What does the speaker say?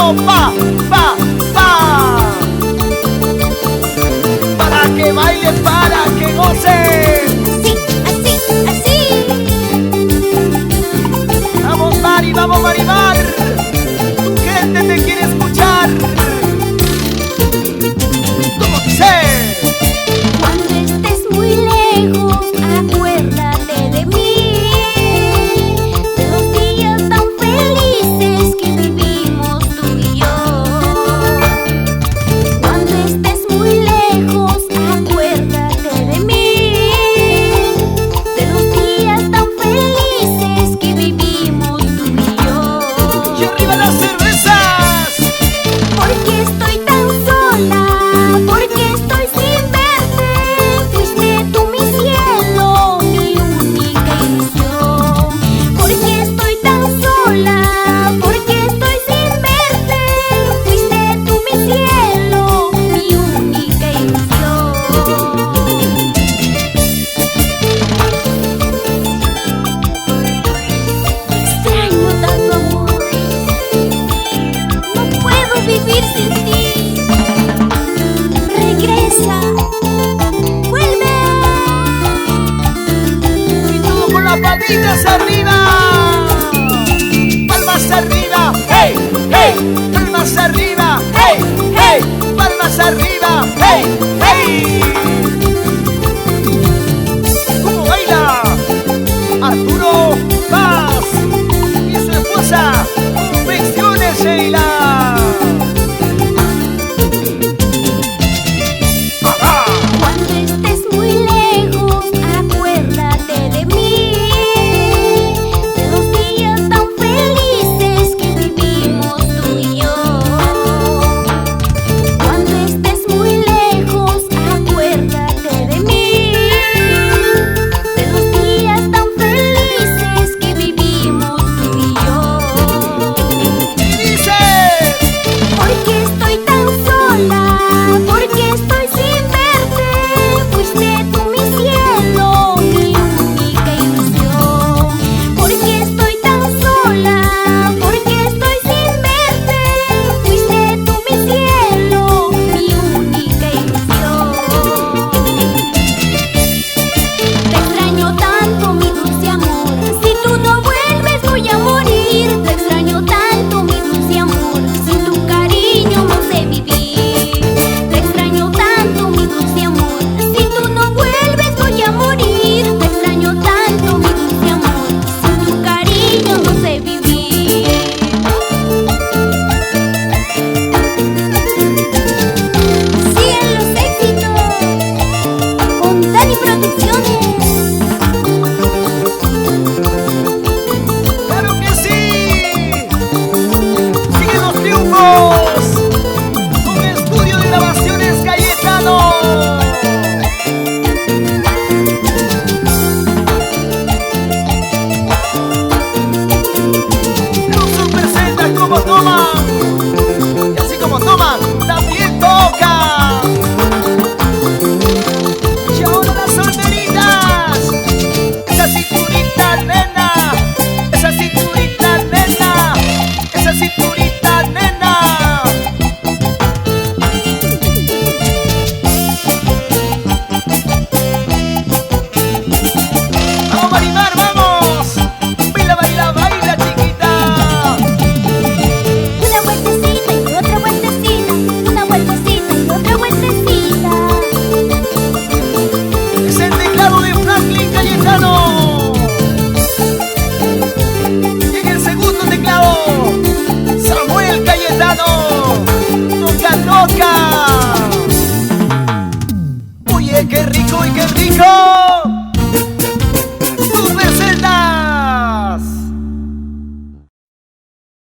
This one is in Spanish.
Arturo, pa, pa, pa. Para que baile, para que goce. Así, así, así. Vamos Mari, vamos Marimar. Tu gente te quiere escuchar. ¿Cómo dice? Cuando estés muy lejos, acuérdate de mí, de los días tan felices que vivimos tú y yo. Cuando estés muy lejos, acuérdate de mí, de los días tan felices que vivimos tú y yo. ¡Y arriba las cervezas! Porque estoy tan sola, porque estoy sin verte. Fuiste tú mi cielo, mi única ilusión. Porque estoy tan sola, porque estoy sin verte. Fuiste tú mi cielo, mi única ilusión. Extraño tanto amor, no puedo vivir sin ti. Regresa, vuelve. Y todo con las palmitas arriba. Palmas arriba, hey, hey. Palmas arriba, hey, hey. Palmas arriba, hey, hey. ¿Cómo baila? Arturo Paz y su esposa. Confecciones Sheila.